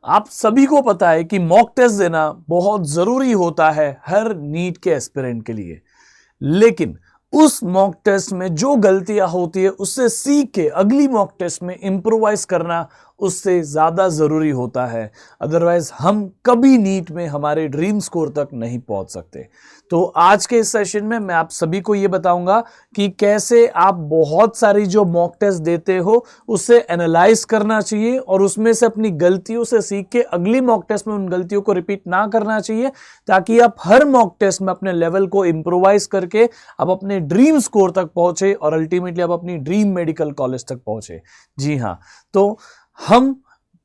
आप सभी को पता है कि मॉक टेस्ट देना बहुत जरूरी होता है हर नीट के एस्पिरेंट के लिए, लेकिन उस मॉक टेस्ट में जो गलतियां होती है उससे सीख के अगली मॉक टेस्ट में इंप्रोवाइज करना उससे ज्यादा जरूरी होता है। अदरवाइज हम कभी नीट में हमारे ड्रीम स्कोर तक नहीं पहुंच सकते। तो आज के इस सेशन में मैं आप सभी को यह बताऊंगा कि कैसे आप बहुत सारी जो मॉक टेस्ट देते हो उससे एनालाइज करना चाहिए और उसमें से अपनी गलतियों से सीख के अगली मॉक टेस्ट में उन गलतियों को रिपीट ना करना चाहिए, ताकि आप हर मॉक टेस्ट में अपने लेवल को इंप्रोवाइज करके आप अपने ड्रीम स्कोर तक पहुंचे और अल्टीमेटली आप अपनी ड्रीम मेडिकल कॉलेज तक पहुंचे। जी हां, तो हम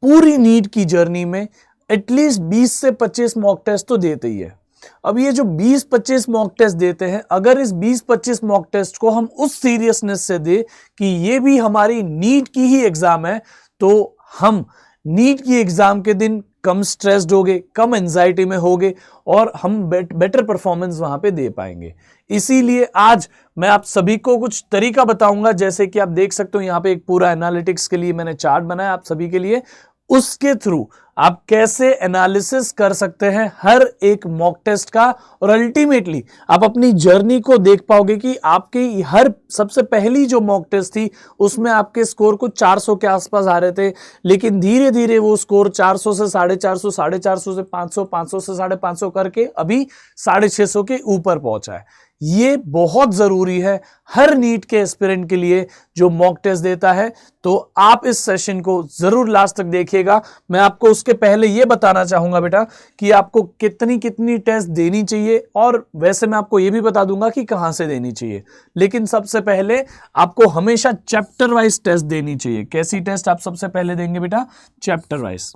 पूरी नीट की जर्नी में एटलीस्ट 20 से 25 मॉक टेस्ट तो देते ही है। अब ये जो 20-25 मॉक टेस्ट देते हैं, अगर इस 20-25 मॉक टेस्ट को हम उस सीरियसनेस से दे कि ये भी हमारी नीट की ही एग्जाम है, तो हम नीट की एग्जाम के दिन कम स्ट्रेस्ड होगे, कम एंजाइटी में होगे और हम बेटर परफॉर्मेंस वहां पे दे पाएंगे। इसीलिए आज मैं आप सभी को कुछ तरीका बताऊंगा, जैसे कि आप देख सकते हो यहां पे एक पूरा एनालिटिक्स के लिए मैंने चार्ट बनाया आप सभी के लिए। उसके थ्रू आप कैसे एनालिसिस कर सकते हैं हर एक मॉक टेस्ट का, और अल्टीमेटली आप अपनी जर्नी को देख पाओगे कि आपकी हर सबसे पहली जो मॉक टेस्ट थी उसमें आपके स्कोर कुछ 400 के आसपास आ रहे थे, लेकिन धीरे धीरे वो स्कोर 400 से 450, 450 से 500, 500 से 550 करके अभी 650 के ऊपर पहुंचा है। ये बहुत जरूरी है हर नीट के एस्पिरेंट के लिए जो मॉक टेस्ट देता है। तो आप इस सेशन को जरूर लास्ट तक देखिएगा। मैं आपको उसके पहले ये बताना चाहूंगा बेटा कि आपको कितनी कितनी टेस्ट देनी चाहिए, और वैसे मैं आपको ये भी बता दूंगा कि कहां से देनी चाहिए। लेकिन सबसे पहले आपको हमेशा चैप्टर वाइज टेस्ट देनी चाहिए। कैसी टेस्ट आप सबसे पहले देंगे बेटा? Chapter wise.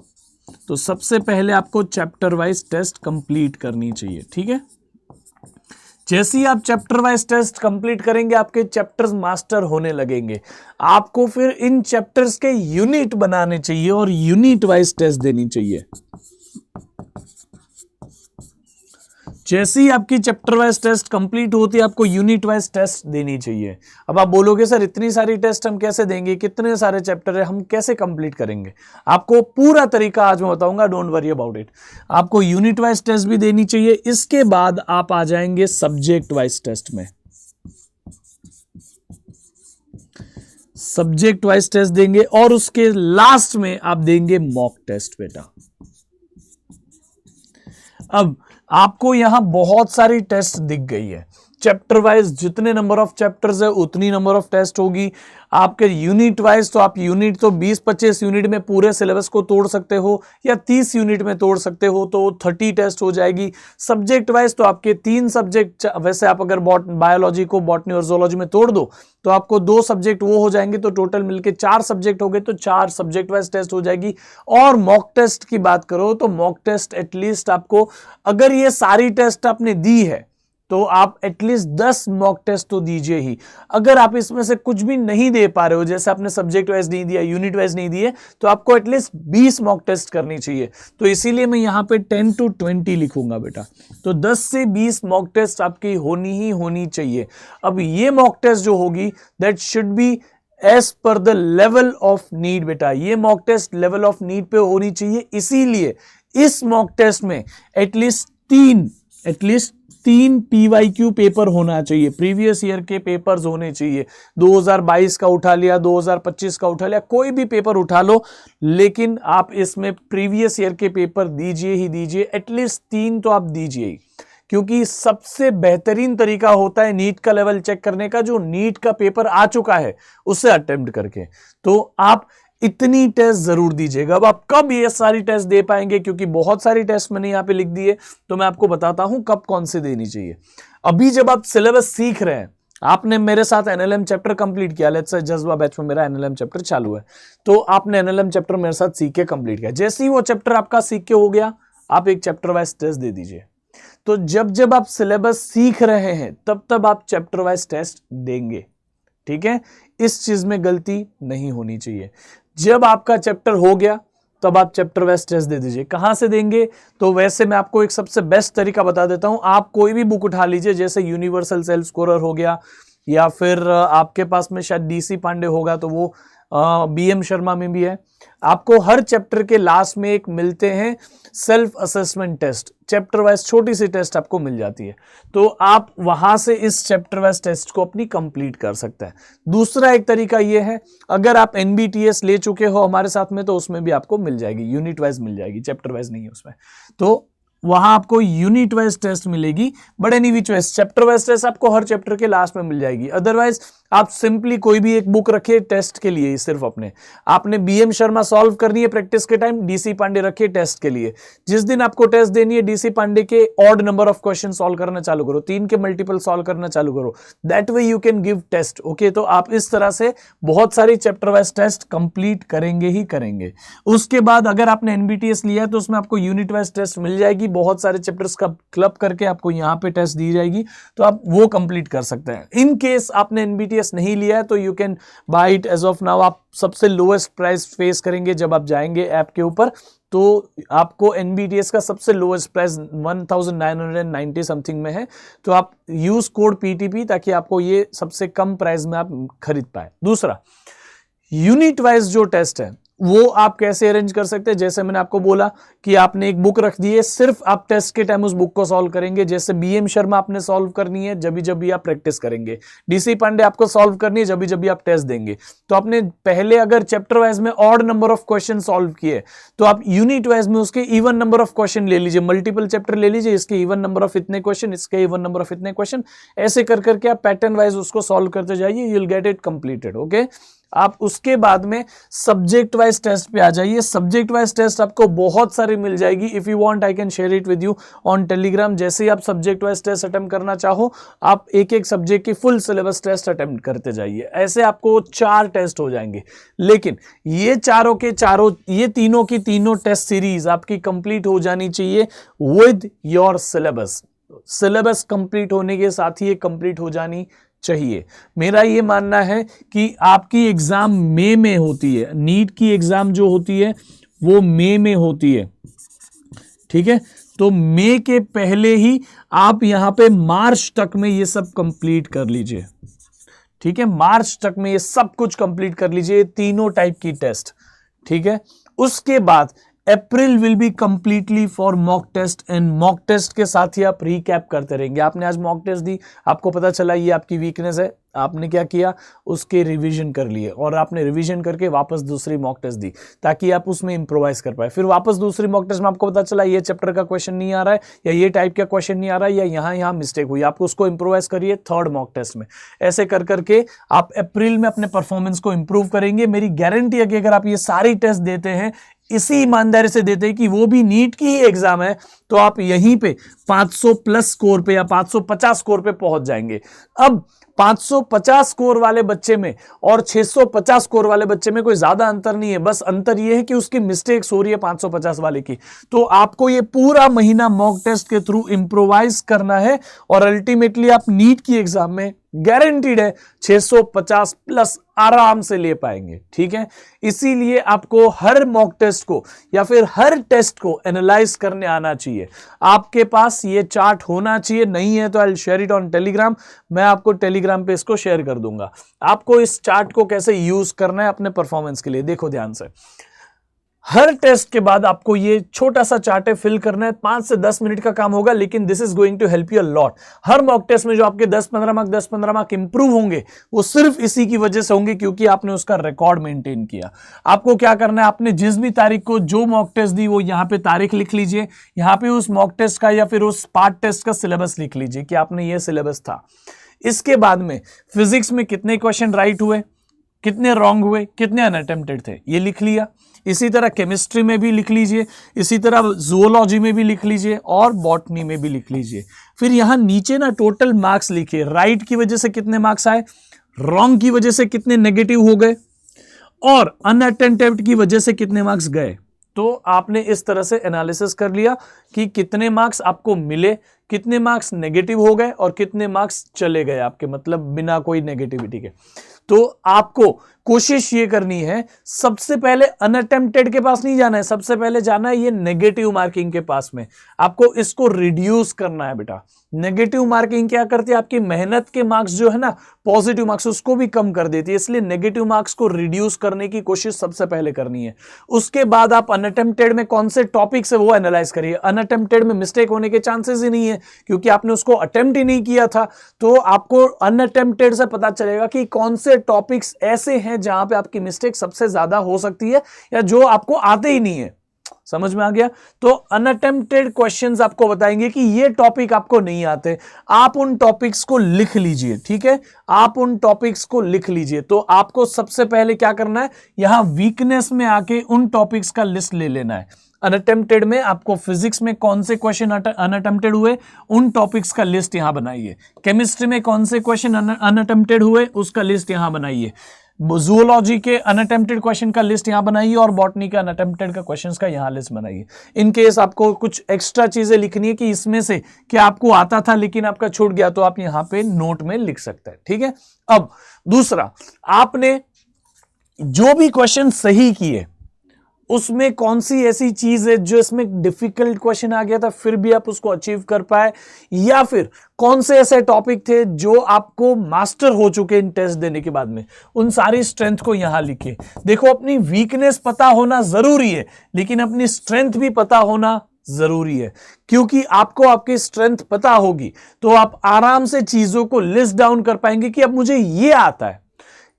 तो सबसे पहले आपको चैप्टर वाइज टेस्ट कंप्लीट करनी चाहिए, ठीक है। जैसे ही आप चैप्टर वाइज टेस्ट कंप्लीट करेंगे आपके चैप्टर्स मास्टर होने लगेंगे। आपको फिर इन चैप्टर्स के यूनिट बनाने चाहिए और यूनिट वाइज टेस्ट देनी चाहिए। जैसे ही आपकी चैप्टर वाइज टेस्ट कंप्लीट होती है आपको यूनिट वाइज टेस्ट देनी चाहिए। अब आप बोलोगे सर इतनी सारी टेस्ट हम कैसे देंगे, कितने सारे चैप्टर है, हम कैसे कंप्लीट करेंगे? आपको पूरा तरीका आज मैं बताऊंगा, डोंट वरी अबाउट इट। आपको यूनिट वाइज टेस्ट भी देनी चाहिए। इसके बाद आप आ जाएंगे सब्जेक्ट वाइज टेस्ट में। सब्जेक्ट वाइज टेस्ट देंगे और उसके लास्ट में आप देंगे मॉक टेस्ट बेटा। अब आपको यहां बहुत सारी टेस्ट दिख गई है। चैप्टर वाइज जितने नंबर ऑफ चैप्टर्स है उतनी नंबर ऑफ टेस्ट होगी। आपके यूनिट वाइज तो आप यूनिट तो 20-25 यूनिट में पूरे सिलेबस को तोड़ सकते हो, या 30 यूनिट में तोड़ सकते हो, तो 30 टेस्ट हो जाएगी। सब्जेक्ट वाइज तो आपके 3 सब्जेक्ट, वैसे आप अगर बायोलॉजी को बॉटनी और जोलॉजी में तोड़ दो तो आपको 2 सब्जेक्ट वो हो जाएंगे, तो टोटल मिलके 4 सब्जेक्ट हो गए, तो 4 सब्जेक्ट वाइज टेस्ट हो जाएगी। और मॉक टेस्ट की बात करो तो मॉक टेस्ट एटलीस्ट आपको, अगर ये सारी टेस्ट आपने दी है तो आप एटलीस्ट 10 मॉक टेस्ट तो दीजिए ही। अगर आप इसमें से कुछ भी नहीं दे पा रहे हो, जैसे आपने सब्जेक्ट वाइज नहीं दिया, यूनिट वाइज नहीं दिए, तो आपको एटलीस्ट 20 मॉक टेस्ट करनी चाहिए। तो इसीलिए मैं यहां पे 10 to 20 लिखूंगा बेटा। तो 10 से 20 मॉक टेस्ट आपकी होनी ही होनी चाहिए। अब ये मॉक टेस्ट जो होगी that should be as per the level of need बेटा। ये mock test level of need पे होनी चाहिए। इसीलिए इस मॉक टेस्ट में एटलीस्ट तीन PYQ पेपर होना चाहिए, प्रीवियस ईयर के पेपर्स होने चाहिए। 2022 का उठा लिया, 2025 का उठा लिया, कोई भी पेपर उठा लो, लेकिन आप इसमें प्रीवियस ईयर के पेपर दीजिए ही दीजिए। एटलीस्ट 3 तो आप दीजिए ही, क्योंकि सबसे बेहतरीन तरीका होता है नीट का लेवल चेक करने का, जो नीट का पेपर आ चुका है उससे अटेम्प्ट करके। तो आप इतनी टेस्ट जरूर दीजिएगा। अब आप कब ये सारी टेस्ट दे पाएंगे, क्योंकि बहुत सारी टेस्ट मैंने यहां पे लिख दी है, तो मैं आपको बताता हूं कब कौन से देनी चाहिए। अभी जब आप सिलेबस सीख रहे हैं, आपने मेरे साथ NLM चैप्टर कंप्लीट किया, लेट्स से जज्बा बैच में मेरा NLM चैप्टर चालू है, तो आपने NLM चैप्टर मेरे साथ सीख के कंप्लीट किया। जैसे ही वो चैप्टर आपका सीख के हो गया, आप एक चैप्टर वाइज टेस्ट दे दीजिए। तो जब जब आप सिलेबस सीख रहे हैं तब तब आप चैप्टर वाइज टेस्ट देंगे, ठीक है। इस चीज में गलती नहीं होनी चाहिए। जब आपका चैप्टर हो गया तब आप चैप्टर वाइज टेस्ट दे दीजिए। कहां से देंगे? तो वैसे मैं आपको एक सबसे बेस्ट तरीका बता देता हूं। आप कोई भी बुक उठा लीजिए, जैसे यूनिवर्सल सेल्फ स्कोरर हो गया, या फिर आपके पास में शायद DC पांडे होगा तो वो BM शर्मा में भी है। आपको हर चैप्टर के लास्ट में एक मिलते हैं self assessment test, chapter wise छोटी सी टेस्ट आपको मिल जाती है, तो आप वहां से इस चैप्टर वाइज टेस्ट को अपनी कंप्लीट कर सकते हैं। दूसरा एक तरीका ये है, अगर आप एनबीटीएस ले चुके हो हमारे साथ में तो उसमें भी आपको मिल जाएगी, यूनिट वाइज मिल जाएगी, चैप्टर वाइज नहीं है उसमें, तो वहां आपको यूनिट वाइज टेस्ट मिलेगी, but any which wise chapter wise test आपको हर चैप्टर के लास्ट में मिल जाएगी। अदरवाइज आप सिंपली कोई भी एक बुक रखिए टेस्ट के लिए, सिर्फ आपने बीएम शर्मा सॉल्व करनी है प्रैक्टिस के टाइम, डीसी पांडे रखिए टेस्ट के लिए। जिस दिन आपको टेस्ट देनी है डीसी पांडे के odd number of question solve करना चालू करो, 3 के मल्टीपल सॉल्व करना चालू करो, that way you can give test. Okay, तो आप इस तरह से बहुत सारी चैप्टर वाइज टेस्ट कंप्लीट करेंगे ही करेंगे। उसके बाद अगर आपने एनबीटीएस लिया है तो उसमें आपको यूनिट वाइज टेस्ट मिल जाएगी, बहुत सारे चैप्टर्स का क्लब करके आपको यहां पे टेस्ट दी जाएगी, तो आप वो कंप्लीट कर सकते हैं। इन केस आपने एनबीटीएस नहीं लिया है तो you can buy it as of now. आप सबसे लोएस्ट प्राइस फेस करेंगे जब आप जाएंगे ऐप के ऊपर, तो आपको एनबीटीएस का सबसे लोएस्ट प्राइस 1990 समथिंग में है, तो आप यूज कोड पीटीपी ताकि आपको ये सबसे कम प्राइस में आप खरीद पाए। दूसरा, यूनिट वाइज जो टेस्ट है वो आप कैसे अरेंज कर सकते हैं, जैसे मैंने आपको बोला कि आपने एक बुक रख दी है, सिर्फ आप टेस्ट के टाइम उस बुक को सॉल्व करेंगे। जैसे बीएम शर्मा आपने सॉल्व करनी है जब भी आप प्रैक्टिस करेंगे, डीसी पांडे आपको सॉल्व करनी है जब भी आप टेस्ट देंगे। तो आपने पहले अगर चैप्टर वाइज में odd number of question solve किए तो आप यूनिट वाइज में उसके इवन नंबर ऑफ क्वेश्चन ले लीजिए, मल्टीपल चैप्टर ले लीजिए, इसके इवन नंबर ऑफ इतने क्वेश्चन, इसके इवन नंबर ऑफ इतने क्वेश्चन, ऐसे कर करके आप पैटर्न वाइज उसको सॉल्व करते जाइए, you will get it completed. Okay, आप उसके बाद में सब्जेक्ट वाइज टेस्ट पे आ जाइए। सब्जेक्ट वाइज टेस्ट आपको बहुत सारी मिल जाएगी, if you want I can share it with you on Telegram. जैसे ही आप सब्जेक्ट वाइज टेस्ट अटेम्प्ट करना चाहो, आप एक एक सब्जेक्ट की फुल सिलेबस टेस्ट अटेम्प्ट करते जाइए, ऐसे आपको 4 टेस्ट हो जाएंगे। लेकिन ये चारों के चारों, ये तीनों की तीनों टेस्ट सीरीज आपकी कंप्लीट हो जानी चाहिए with your syllabus. Syllabus complete होने के साथ ही ये कंप्लीट हो जानी चाहिए। मेरा ये मानना है कि आपकी एग्जाम मई में होती है, नीट की एग्जाम जो होती है वो मई में होती है, ठीक है, तो मई के पहले ही आप यहां पे मार्च तक में ये सब कंप्लीट कर लीजिए, ठीक है, मार्च तक में ये सब कुछ कंप्लीट कर लीजिए, तीनों टाइप की टेस्ट, ठीक है। उसके बाद April will be completely for mock test, and mock test के साथ ही आप रिकैप करते रहेंगे। आपने आज मॉक टेस्ट दी, आपको पता चला ये आपकी वीकनेस है, आपने क्या किया, उसके रिवीजन कर लिए, और आपने रिवीजन करके वापस दूसरी मॉक टेस्ट दी ताकि आप उसमें इंप्रोवाइज कर पाए। फिर वापस दूसरी मॉक टेस्ट में आपको पता चला ये चैप्टर का क्वेश्चन नहीं आ रहा है, या ये टाइप का क्वेश्चन नहीं आ रहा है, या यहाँ मिस्टेक हुई, आप उसको इंप्रोवाइज करिए थर्ड मॉक टेस्ट में। ऐसे कर करके आप अप्रैल में अपने परफॉर्मेंस को इंप्रूव करेंगे। मेरी गारंटी है कि अगर आप ये सारी टेस्ट देते हैं, इसी ईमानदारी से देते हैं कि वो भी नीट की ही एग्जाम है, तो आप यहीं पे 500 प्लस स्कोर पे या 550 स्कोर पे पहुंच जाएंगे। अब 550 स्कोर वाले बच्चे में और 650 स्कोर वाले बच्चे में कोई ज्यादा अंतर नहीं है, बस अंतर यह है कि उसकी मिस्टेक्स हो रही है 550 वाले की। तो आपको ये पूरा महीना मॉक टेस्ट के थ्रू इंप्रोवाइज करना है, और अल्टीमेटली आप नीट की एग्जाम में गारंटीड है 650 प्लस आराम से ले पाएंगे, ठीक है। इसीलिए आपको हर मॉक टेस्ट को या फिर हर टेस्ट को एनालाइज करने आना चाहिए। आपके पास ये चार्ट होना चाहिए, नहीं है तो I will share it on Telegram, मैं आपको टेलीग्राम पे इसको शेयर कर दूंगा। आपको इस चार्ट को कैसे यूज करना है अपने परफॉर्मेंस के लिए, देखो ध्यान से। हर टेस्ट के बाद आपको ये छोटा सा चार्ट फिल करना है, 5 से 10 मिनट का काम होगा, लेकिन this is going to help you a lot. हर मॉक टेस्ट में जो आपके 10-15 मार्क इंप्रूव होंगे, वो सिर्फ इसी की वजह से होंगे क्योंकि आपने उसका रिकॉर्ड मेंटेन किया। आपको क्या करना है, आपने जिस भी तारीख को जो मॉक टेस्ट दी वो यहां पे तारीख लिख लीजिए, यहां पे उस मॉक टेस्ट का या फिर उस पार्ट टेस्ट का सिलेबस लिख लीजिए कि आपने ये सिलेबस था। इसके बाद में फिजिक्स में कितने क्वेश्चन राइट हुए, कितने रॉन्ग हुए, कितने अनअटेम्प्टेड थे, ये लिख लिया। इसी तरह केमिस्ट्री में भी लिख लीजिए, इसी तरह जूलॉजी में भी लिख लीजिए, और बॉटनी में भी लिख लीजिए। फिर यहां नीचे ना टोटल मार्क्स लिखिए, राइट की वजह से कितने मार्क्स आए, रॉन्ग की वजह से कितने नेगेटिव हो गए, और अनअटेम्प्टेड की वजह से कितने मार्क्स गए। तो आपने इस तरह से एनालिसिस कर लिया कि कितने मार्क्स आपको मिले, कितने मार्क्स नेगेटिव हो गए, और कितने मार्क्स चले गए आपके, मतलब बिना कोई नेगेटिविटी के। तो आपको कोशिश ये करनी है, सबसे पहले अनअटेम्प्टेड के पास नहीं जाना है, सबसे पहले जाना है ये नेगेटिव मार्किंग के पास में। आपको इसको रिड्यूस करना है बेटा। नेगेटिव मार्किंग क्या करती है, आपकी मेहनत के मार्क्स जो है ना, पॉजिटिव मार्क्स, उसको भी कम कर देती है। इसलिए नेगेटिव मार्क्स को रिड्यूस करने की कोशिश सबसे पहले करनी है। उसके बाद आप अनअटेम्प्टेड में कौन से टॉपिक्स है वो एनालाइज करिए। अनअटेम्प्टेड में मिस्टेक होने के चांसेस ही नहीं है, क्योंकि आपने उसको अटेम्प्ट ही नहीं किया था। तो आपको अनअटेम्प्टेड से पता चलेगा कि कौन से टॉपिक्स ऐसे हैं जहां पे आपकी मिस्टेक सबसे ज्यादा हो सकती है, या जो आपको आते ही नहीं है। समझ में आ गया? तो अनअटेम्प्टेड क्वेश्चंस आपको बताएंगे कि ये टॉपिक आपको नहीं आते, आप उन टॉपिक्स को लिख लीजिए। ठीक है, आप उन टॉपिक्स को लिख लीजिए। तो आपको सबसे पहले क्या करना है, यहां वीकनेस में आके उन टॉपिक्स का लिस्ट ले लेना है। अनअटेम्प्टेड में आपको फिजिक्स में कौन से क्वेश्चन अनअटेम्प्टेड हुए, उन टॉपिक्स का लिस्ट यहां बनाइए। केमिस्ट्री में कौन से क्वेश्चन अनअटेम्प्टेड हुए, उसका लिस्ट यहां बनाइए। जूलॉजी के अनअटेम्प्टेड क्वेश्चन का लिस्ट यहां बनाइए, और बॉटनी का अनअटेम्प्टेड का क्वेश्चंस का यहां लिस्ट बनाइए। इन केस आपको कुछ एक्स्ट्रा चीजें लिखनी है कि इसमें से क्या आपको आता था लेकिन आपका छूट गया, तो आप यहां पे नोट में लिख सकते हैं। ठीक है, अब दूसरा, आपने जो भी क्वेश्चन सही किए उसमें कौन सी ऐसी चीज है जो इसमें डिफिकल्ट क्वेश्चन आ गया था फिर भी आप उसको अचीव कर पाए, या फिर कौन से ऐसे टॉपिक थे जो आपको मास्टर हो चुके इन टेस्ट देने के बाद में, उन सारी स्ट्रेंथ को यहां लिखिए। देखो, अपनी वीकनेस पता होना जरूरी है, लेकिन अपनी स्ट्रेंथ भी पता होना जरूरी है, क्योंकि आपको आपकी स्ट्रेंथ पता होगी तो आप आराम से चीजों को लिस्ट डाउन कर पाएंगे कि अब मुझे ये आता है।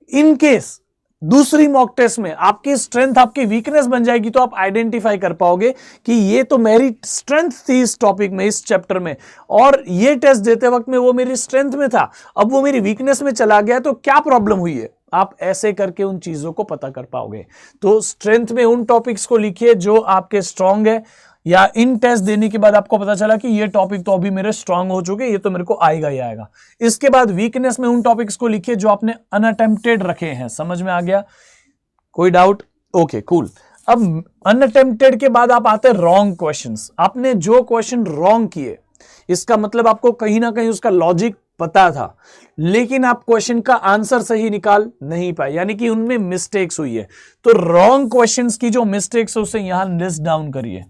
इन केस दूसरी मॉक टेस्ट में आपकी स्ट्रेंथ आपकी वीकनेस बन जाएगी, तो आप आइडेंटिफाई कर पाओगे कि ये तो मेरी स्ट्रेंथ थी इस टॉपिक में, इस चैप्टर में, और ये टेस्ट देते वक्त में वो मेरी स्ट्रेंथ में था, अब वो मेरी वीकनेस में चला गया, तो क्या प्रॉब्लम हुई है। आप ऐसे करके उन चीजों को पता कर पाओगे। तो स्ट्रेंथ में उन टॉपिक्स को लिखिए जो आपके स्ट्रांग है, या इन टेस्ट देने के बाद आपको पता चला कि ये टॉपिक तो अभी मेरे स्ट्रांग हो चुके, ये तो मेरे को आएगा ही आएगा। इसके बाद वीकनेस में उन टॉपिक्स को लिखिए जो आपने अनअटेम्प्टेड रखे हैं। समझ में आ गया? कोई डाउट? Okay, cool. अब अनअटेम्प्टेड के बाद आप आते हैं रॉन्ग क्वेश्चंस। आपने जो क्वेश्चन रॉन्ग किए, इसका मतलब आपको कहीं ना कहीं उसका लॉजिक पता था, लेकिन आप क्वेश्चन का आंसर सही निकाल नहीं पाए, यानी कि उनमें मिस्टेक्स हुई है। तो रॉन्ग क्वेश्चंस की जो मिस्टेक्स है उसे यहां लिस्ट डाउन करिए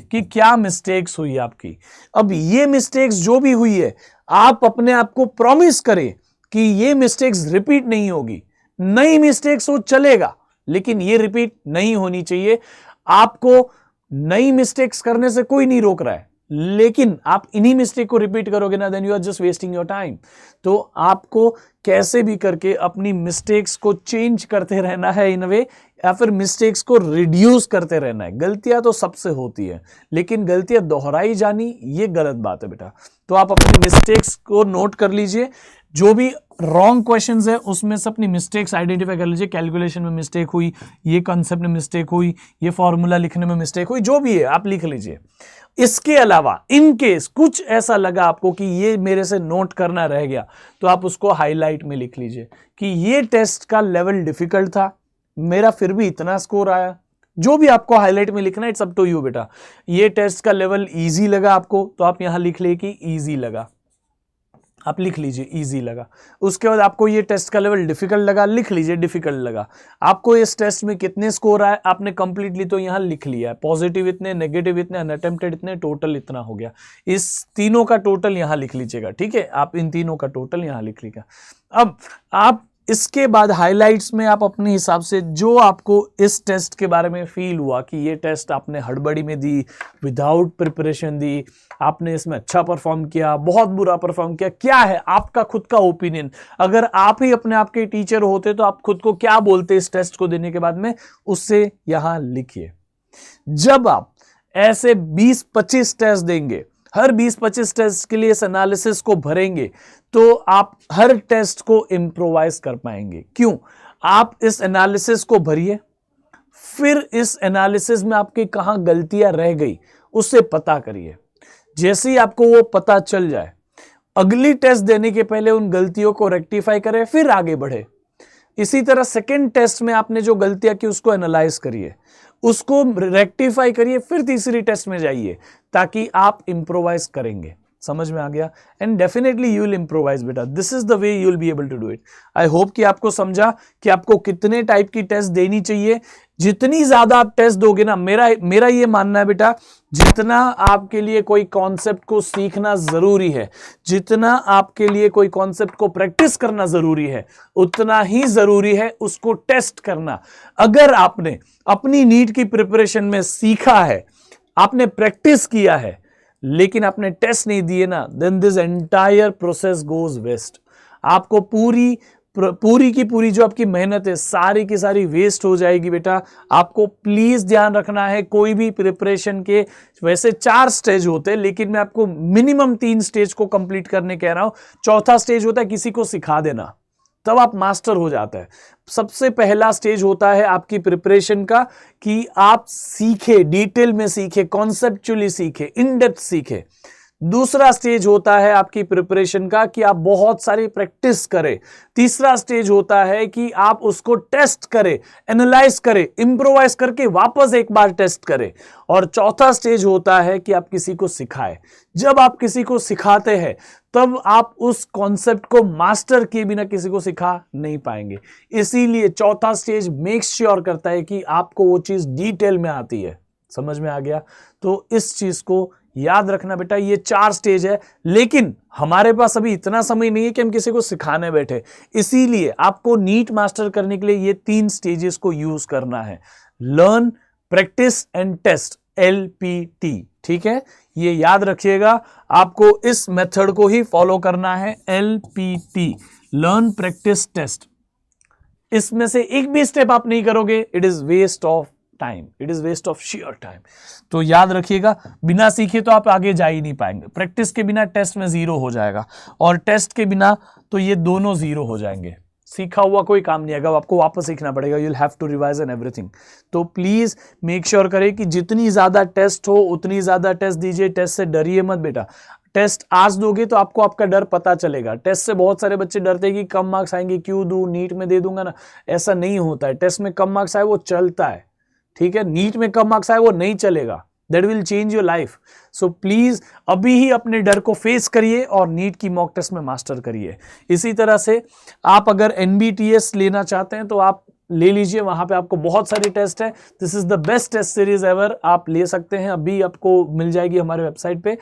कि क्या मिस्टेक्स हुई आपकी। अब ये मिस्टेक्स जो भी हुई है, आप अपने आप को प्रॉमिस करें कि ये मिस्टेक्स रिपीट नहीं होगी। नई मिस्टेक्स हो चलेगा, लेकिन ये रिपीट नहीं होनी चाहिए। आपको नई मिस्टेक्स करने से कोई नहीं रोक रहा है, लेकिन आप इन्हीं मिस्टेक को रिपीट करोगे ना, then you are just wasting your time. तो आपको कैसे भी करके अपनी मिस्टेक्स को चेंज करते रहना है इन वे, या फिर मिस्टेक्स को रिड्यूस करते रहना है। गलतियां तो सबसे होती है, लेकिन गलतियां दोहराई जानी ये गलत बात है बेटा। तो आप अपनी मिस्टेक्स को नोट कर लीजिए, जो भी रॉन्ग क्वेश्चंस है उसमें से अपनी मिस्टेक्स आइडेंटिफाई कर लीजिए। कैलकुलेशन में मिस्टेक हुई, ये कॉन्सेप्ट में मिस्टेक हुई, ये फॉर्मूला लिखने में मिस्टेक हुई, जो भी है आप लिख लीजिए। इसके अलावा इन केस कुछ ऐसा लगा आपको कि ये मेरे से नोट करना रह गया, तो आप उसको हाईलाइट में लिख लीजिए कि ये टेस्ट का लेवल डिफिकल्ट था, मेरा फिर भी इतना स्कोर आया। जो भी आपको हाईलाइट में लिखना है, इट्स अप टू यू बेटा। ये टेस्ट का लेवल इजी लगा आपको, तो आप यहां लिख ले कि इजी लगा, आप लिख लीजिए इजी लगा। उसके बाद आपको ये टेस्ट का लेवल डिफिकल्ट लगा, लिख लीजिए डिफिकल्ट लगा। आपको इस टेस्ट में कितने स्कोर आए आपने कंप्लीटली तो यहां लिख लिया है, पॉजिटिव इतने, नेगेटिव इतने, अनअटेम्प्टेड इतने, टोटल इतना हो गया। इस तीनों का टोटल यहां लिख लीजिएगा, ठीक है? आप इन तीनों का टोटल यहां लिख लीजिएगा। अब आप इसके बाद हाइलाइट्स में आप अपने हिसाब से जो आपको इस टेस्ट के बारे में फील हुआ कि ये टेस्ट आपने हड़बड़ी में दी, विदाउट प्रिपरेशन दी, आपने इसमें अच्छा परफॉर्म किया, बहुत बुरा परफॉर्म किया, क्या है आपका खुद का ओपिनियन। अगर आप ही अपने आप के टीचर होते तो आप खुद को क्या बोलते इस टेस्ट को देने के बाद में, उससे यहां लिखिए। जब आप ऐसे 20-25 टेस्ट देंगे, हर 20-25 टेस्ट के लिए इस एनालिसिस को भरेंगे, तो आप हर टेस्ट को इंप्रोवाइज कर पाएंगे। क्यों? आप इस एनालिसिस को भरिए, फिर इस एनालिसिस में आपकी कहां गलतियां रह गई उससे पता करिए। जैसे ही आपको वो पता चल जाए, अगली टेस्ट देने के पहले उन गलतियों को रेक्टिफाई करें, फिर आगे बढ़े। इसी तरह सेकेंड टेस्ट में आपने जो गलतियां की उसको एनालाइज करिए, उसको रेक्टिफाई करिए, फिर तीसरी टेस्ट में जाइए, ताकि आप इंप्रोवाइज करेंगे। समझ में आ गया? And definitely you will improvise बेटा, this is the way you will be able to do it. I hope कि आपको समझा कि आपको कितने टाइप की टेस्ट देनी चाहिए। जितनी ज्यादा आप टेस्ट दोगे ना, मेरा ये मानना है बेटा, जितना आपके लिए कोई कॉन्सेप्ट को सीखना जरूरी है, जितना आपके लिए कोई कॉन्सेप्ट को प्रैक्टिस करना जरूरी है, उतना ही जरूरी है उसको टेस्ट करना। अगर आपने अपनी नीट की प्रिपरेशन में सीखा है, आपने प्रैक्टिस किया है, लेकिन आपने टेस्ट नहीं दिए ना, then this entire process goes waste. आपको पूरी की पूरी जो आपकी मेहनत है सारी की सारी वेस्ट हो जाएगी बेटा। आपको प्लीज ध्यान रखना है, कोई भी प्रिपरेशन के वैसे 4 स्टेज होते हैं, लेकिन मैं आपको मिनिमम 3 स्टेज को कंप्लीट करने कह रहा हूं। चौथा स्टेज होता है किसी को सिखा देना, तब आप मास्टर हो जाता है। सबसे पहला स्टेज होता है आपकी प्रिपरेशन का कि आप सीखे, डिटेल में सीखे, कॉन्सेप्चुअली सीखे, इन डेप्थ सीखे। दूसरा स्टेज होता है आपकी प्रिपरेशन का कि आप बहुत सारी प्रैक्टिस करें। तीसरा स्टेज होता है कि आप उसको टेस्ट करें, एनालाइज करें, इंप्रोवाइज करके वापस एक बार टेस्ट करें। और चौथा स्टेज होता है कि आप किसी को सिखाएं। जब आप किसी को सिखाते हैं तब आप उस कॉन्सेप्ट को मास्टर किए बिना किसी को सिखा नहीं पाएंगे। इसीलिए चौथा स्टेज मेक श्योर करता है कि आपको वो चीज डिटेल में आती है। समझ में आ गया? तो इस चीज को याद रखना बेटा, ये 4 स्टेज है, लेकिन हमारे पास अभी इतना समय नहीं है कि हम किसी को सिखाने बैठे। इसीलिए आपको नीट मास्टर करने के लिए ये 3 स्टेजेस को यूज करना है, learn, practice and test, LPT। ठीक है, ये याद रखिएगा, आपको इस मेथड को ही फॉलो करना है, LPT, लर्न, प्रैक्टिस, टेस्ट। इसमें से एक भी स्टेप आप नहीं करोगे, it is waste of time, it is waste of sheer time. तो याद रखिएगा, बिना सीखे तो आप आगे जा ही नहीं पाएंगे। प्रैक्टिस के बिना टेस्ट में 0 हो जाएगा, और टेस्ट के बिना तो ये दोनों 0 हो जाएंगे। सीखा हुआ कोई काम नहीं आएगा, आपको वापस सीखना पड़ेगा, you will have to revise and everything. तो प्लीज मेक श्योर करें कि जितनी ज्यादा टेस्ट हो उतनी ज्यादा टेस्ट दीजिए। टेस्ट से डरिए मत बेटा, टेस्ट आज दोगे तो आपको आपका डर पता चलेगा। टेस्ट से बहुत सारे बच्चे डरते हैं कि कम मार्क्स आएंगे, क्यों दूं, नीट में दे दूंगा ना। ऐसा नहीं होता है, टेस्ट में कम मार्क्स आए वो चलता है, ठीक है। नीट में कम मार्क्स आए वो नहीं चलेगा, that will change your life. So please अभी ही अपने डर को फेस करिए और नीट की मॉक टेस्ट में मास्टर करिए। इसी तरह से आप अगर NBTS लेना चाहते हैं तो आप ले लीजिए, वहां पे आपको बहुत सारी टेस्ट है। This is the best test series ever, आप ले सकते हैं, अभी आपको मिल जाएगी हमारे वेबसाइट पे,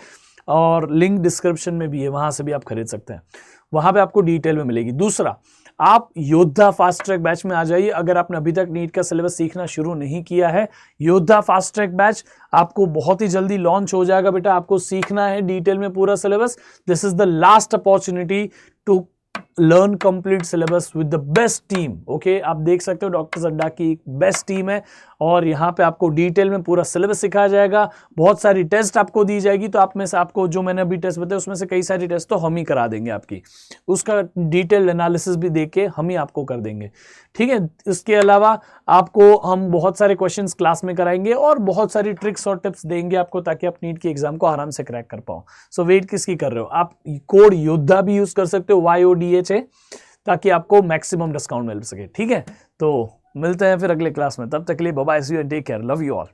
और लिंक डिस्क्रिप्शन में भी है, वहां से भी आप खरीद सकते हैं, वहां पे आपको डिटेल में मिलेगी। दूसरा, आप योद्धा फास्ट ट्रैक बैच में आ जाइए। अगर आपने अभी तक नीट का सिलेबस सीखना शुरू नहीं किया है, योद्धा फास्ट ट्रैक बैच आपको बहुत ही जल्दी लॉन्च हो जाएगा बेटा। आपको सीखना है डिटेल में पूरा syllabus. This is the last opportunity to learn complete syllabus with the best team. Okay, आप देख सकते हो डॉक्टर अड्डा की बेस्ट टीम है, और यहाँ पे आपको डिटेल में पूरा सिलेबस सिखाया जाएगा। बहुत सारी टेस्ट आपको दी जाएगी, तो आप में से आपको जो मैंने अभी टेस्ट बताया उसमें से कई सारी टेस्ट तो हम ही करा देंगे आपकी, उसका डिटेल एनालिसिस भी देके हम ही आपको कर देंगे, ठीक है। इसके अलावा आपको हम बहुत सारे क्वेश्चंस क्लास में कराएंगे और बहुत सारी ट्रिक्स और टिप्स देंगे आपको, ताकि आप नीट की एग्जाम को आराम से क्रैक कर पाओ। सो वेट किसकी कर रहे हो? आप कोड योद्धा भी यूज कर सकते हो, YODHA, ताकि आपको मैक्सिमम डिस्काउंट मिल सके, ठीक है। तो मिलते हैं फिर अगले क्लास में, तब तक के लिए bye bye, see you and take care, love you all.